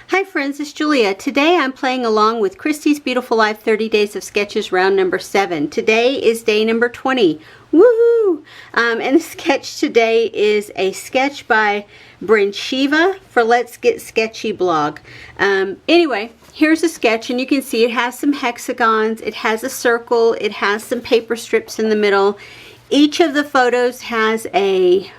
Hi friends, it's Julia. Today I'm playing along with Christy's Beautiful Life 30 Days of Sketches round number 7. Today is day number 20. Woohoo! And the sketch today is a sketch by Bryn Shiva for Let's Get Sketchy blog. Anyway, here's a sketch and you can see it has some hexagons, it has a circle, it has some paper strips in the middle. Each of the photos has a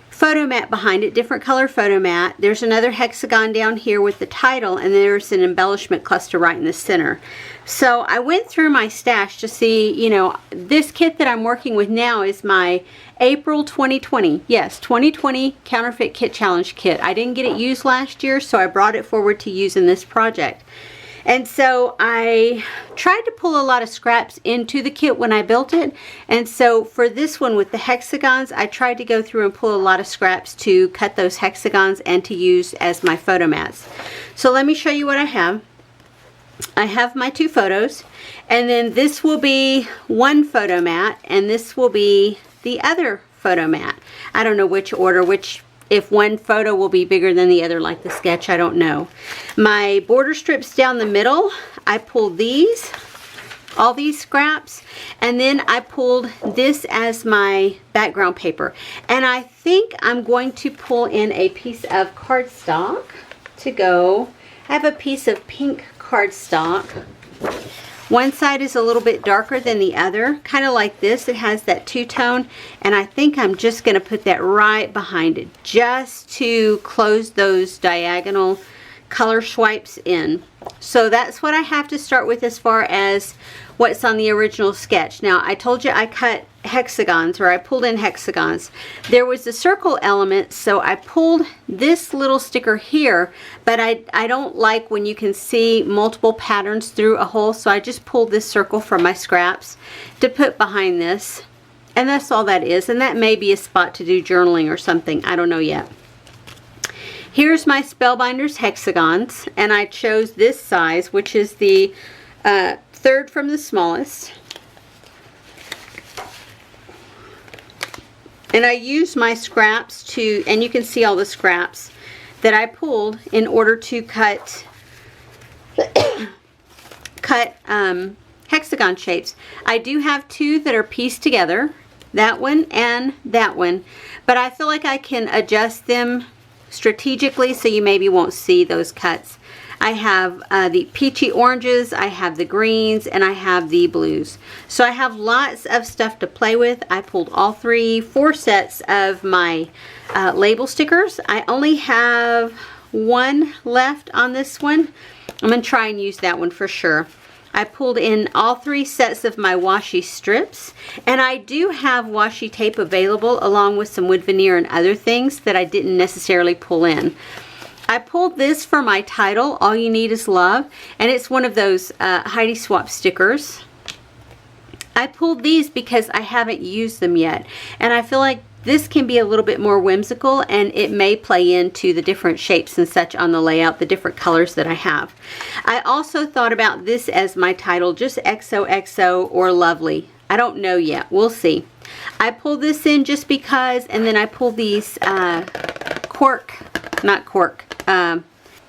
photo mat behind it, different color photo mat. There's another hexagon down here with the title, and there's an embellishment cluster right in the center. So I went through my stash to see, you know, this kit that I'm working with now is my April 2020, yes, 2020 Counterfeit Kit Challenge Kit. I didn't get it used last year, so I brought it forward to use in this project. And so I tried to pull a lot of scraps into the kit when I built it. And so for this one with the hexagons, I tried to go through and pull a lot of scraps to cut those hexagons and to use as my photo mats. So let me show you what I have. I have my two photos, and then this will be one photo mat, and this will be the other photo mat. I don't know which order, if one photo will be bigger than the other like the sketch, I don't know. My border strips down the middle, I pulled these, all these scraps, and then I pulled this as my background paper. And I think I'm going to pull in a piece of cardstock to go. I have a piece of pink cardstock. One side is a little bit darker than the other, kind of like this. It has that two-tone, and I think I'm just going to put that right behind it just to close those diagonal color swipes in. So that's what I have to start with as far as what's on the original sketch. Now, I told you I cut hexagons, or I pulled in hexagons. There was a circle element, so I pulled this little sticker here, but I don't like when you can see multiple patterns through a hole, so I just pulled this circle from my scraps to put behind this. And that's all that is, and that may be a spot to do journaling or something. I don't know yet. Here's my Spellbinders hexagons, and I chose this size, which is the third from the smallest. And I used my scraps to, and you can see all the scraps that I pulled in order to cut hexagon shapes. I do have two that are pieced together, that one and that one, but I feel like I can adjust them strategically so you maybe won't see those cuts. I have the peachy oranges, I have the greens, and I have the blues. So I have lots of stuff to play with. I pulled all four sets of my label stickers. I only have one left on this one. I'm going to try and use that one for sure. I pulled in all 3 sets of my washi strips, and I do have washi tape available along with some wood veneer and other things that I didn't necessarily pull in. I pulled this for my title, All You Need Is Love, and it's one of those Heidi Swap stickers. I pulled these because I haven't used them yet, and I feel like this can be a little bit more whimsical, and it may play into the different shapes and such on the layout, the different colors that I have. I also thought about this as my title, just XOXO or Lovely. I don't know yet. We'll see. I pulled this in just because, and then I pulled these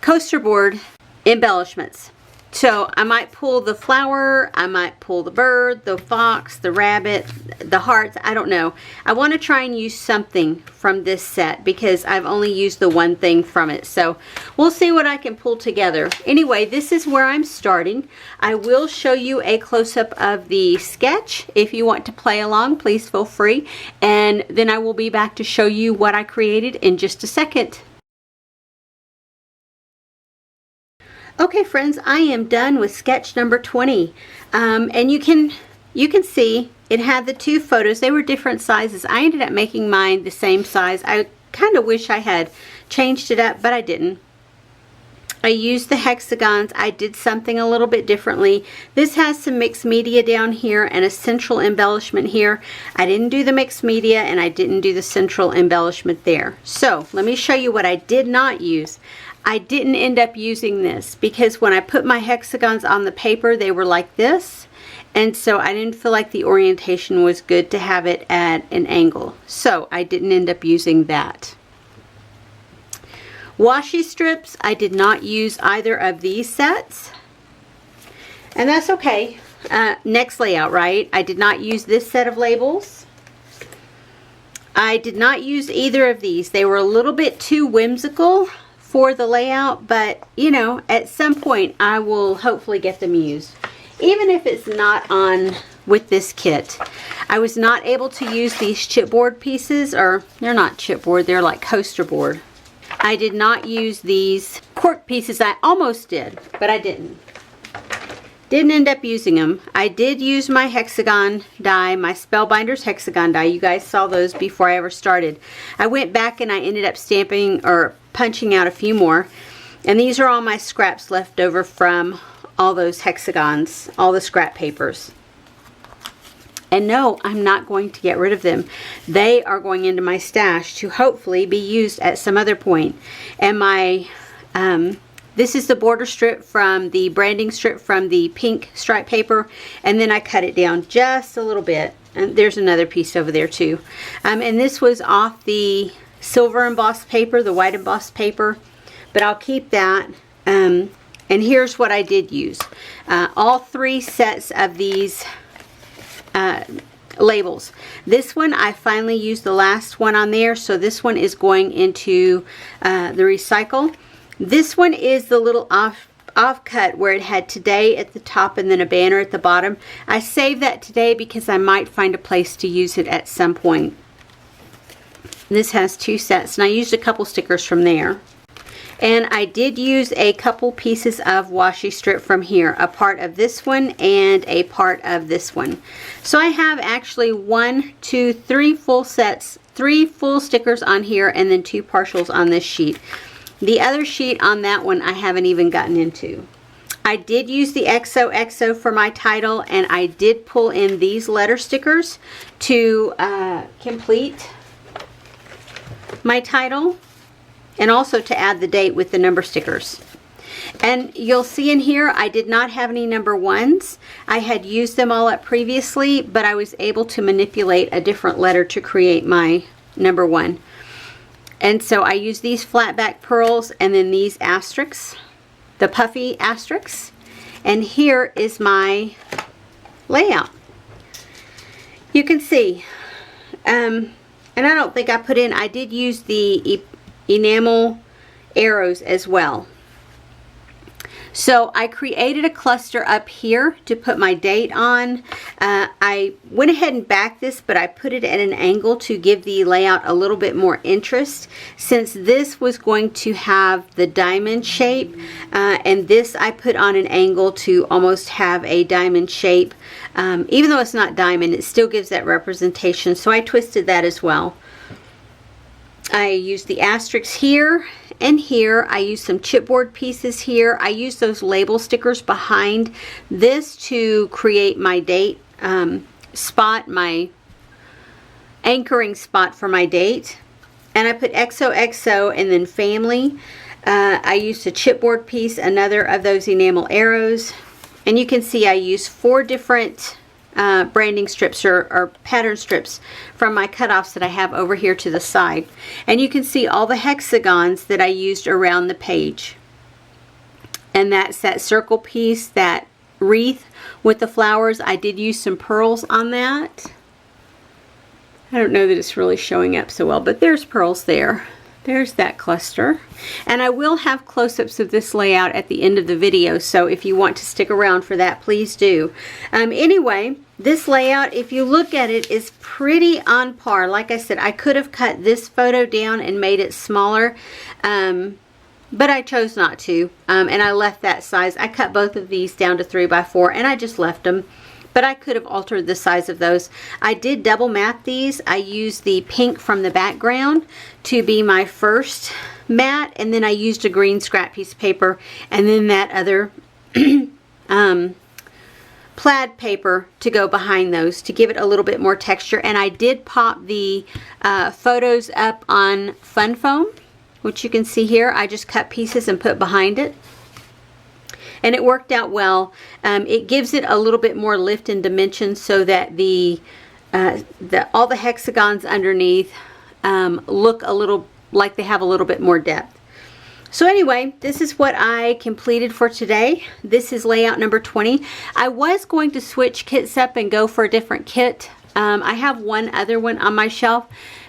coaster board embellishments. So I might pull the flower, I might pull the bird, the fox, the rabbit, the hearts, I don't know. I want to try and use something from this set because I've only used the one thing from it. So we'll see what I can pull together. Anyway, this is where I'm starting. I will show you a close-up of the sketch. If you want to play along, please feel free. And then I will be back to show you what I created in just a second. Okay friends, I am done with sketch number 20, and you can see it had the 2 photos. They were different sizes. I ended up making mine the same size. I kind of wish I had changed it up, but I didn't. I used the hexagons. I did something a little bit differently. This has some mixed media down here and a central embellishment here. I didn't do the mixed media, and I didn't do the central embellishment there. So let me show you what I did not use. I didn't end up using this because when I put my hexagons on the paper, they were like this, and so I didn't feel like the orientation was good to have it at an angle, so I didn't end up using that. Washi strips, I did not use either of these sets. And that's okay. Next layout, right? I did not use this set of labels. I did not use either of these. They were a little bit too whimsical for the layout, but you know, at some point I will hopefully get them used. Even if it's not on with this kit. I was not able to use these chipboard pieces, or they're not chipboard, they're like coaster board. I did not use these cork pieces. I almost did, but I didn't. Didn't end up using them. I did use my hexagon die, my Spellbinders hexagon die. You guys saw those before I ever started. I went back and I ended up stamping or punching out a few more. And these are all my scraps left over from all those hexagons, all the scrap papers. And no, I'm not going to get rid of them. They are going into my stash to hopefully be used at some other point. And my, this is the border strip from the branding strip from the pink stripe paper. And then I cut it down just a little bit. And there's another piece over there too. And this was off the silver embossed paper, the white embossed paper. But I'll keep that. And here's what I did use. All 3 sets of these labels. This one I finally used the last one on there, so this one is going into the recycle. This one is the little offcut where it had today at the top and then a banner at the bottom. I saved that today because I might find a place to use it at some point. This has 2 sets, and I used a couple stickers from there. And I did use a couple pieces of washi strip from here, a part of this one and a part of this one. So I have actually 1, 2, 3 full sets, 3 full stickers on here, and then 2 partials on this sheet. The other sheet on that one I haven't even gotten into. I did use the XOXO for my title, and I did pull in these letter stickers to complete my title. And also to add the date with the number stickers. And you'll see in here I did not have any number 1s. I had used them all up previously, but I was able to manipulate a different letter to create my number 1. And so I used these flat back pearls and then these asterisks, the puffy asterisks. And here is my layout. You can see, and I don't think I put in, I did use the enamel arrows as well. So I created a cluster up here to put my date on. I went ahead and backed this, but I put it at an angle to give the layout a little bit more interest, since this was going to have the diamond shape, and this I put on an angle to almost have a diamond shape. Even though it's not diamond, it still gives that representation, so I twisted that as well. I used the asterisks here and here. I used some chipboard pieces here. I used those label stickers behind this to create my date spot, my anchoring spot for my date. And I put XOXO and then family. I used a chipboard piece, another of those enamel arrows. And you can see I used 4 different branding strips or pattern strips from my cutoffs that I have over here to the side. And you can see all the hexagons that I used around the page. And that's that circle piece, that wreath with the flowers. I did use some pearls on that. I don't know that it's really showing up so well, but there's pearls there. There's that cluster. And I will have close-ups of this layout at the end of the video, so if you want to stick around for that, please do. Anyway, this layout, if you look at it, is pretty on par. Like I said, I could have cut this photo down and made it smaller, but I chose not to, and I left that size. I cut both of these down to 3x4, and I just left them. But I could have altered the size of those. I did double map these. I used the pink from the background to be my first mat, and then I used a green scrap piece of paper, and then that other plaid paper to go behind those to give it a little bit more texture. And I did pop the photos up on Fun Foam, which you can see here. I just cut pieces and put behind it. And it worked out well. It gives it a little bit more lift and dimension so that all the hexagons underneath look a little like they have a little bit more depth. So anyway, this is what I completed for today. This is layout number 20. I was going to switch kits up and go for a different kit. I have one other one on my shelf,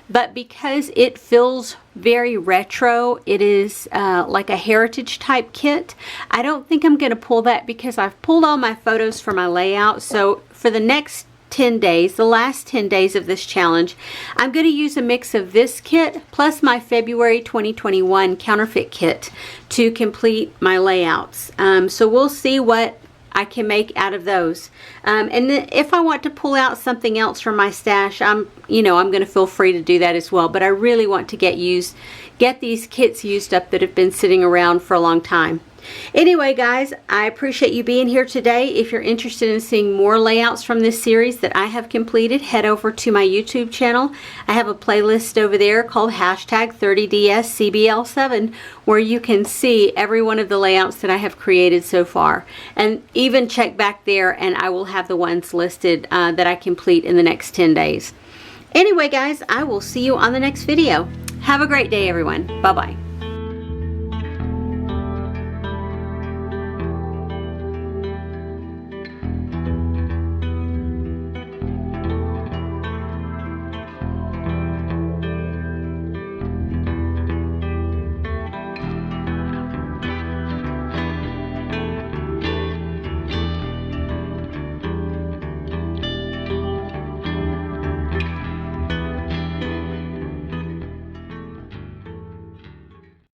but because it feels very retro, it is like a heritage type kit. I don't think I'm going to pull that because I've pulled all my photos for my layout. So for the next 10 days, the last 10 days of this challenge, I'm going to use a mix of this kit plus my February 2021 counterfeit kit to complete my layouts. So we'll see what I can make out of those. And then if I want to pull out something else from my stash, I'm going to feel free to do that as well. But I really want to get these kits used up that have been sitting around for a long time. Anyway, guys, I appreciate you being here today. If you're interested in seeing more layouts from this series that I have completed, head over to my YouTube channel. I have a playlist over there called #30DSCBL7 where you can see every one of the layouts that I have created so far. And even check back there and I will have the ones listed that I complete in the next 10 days. Anyway, guys, I will see you on the next video. Have a great day, everyone. Bye-bye.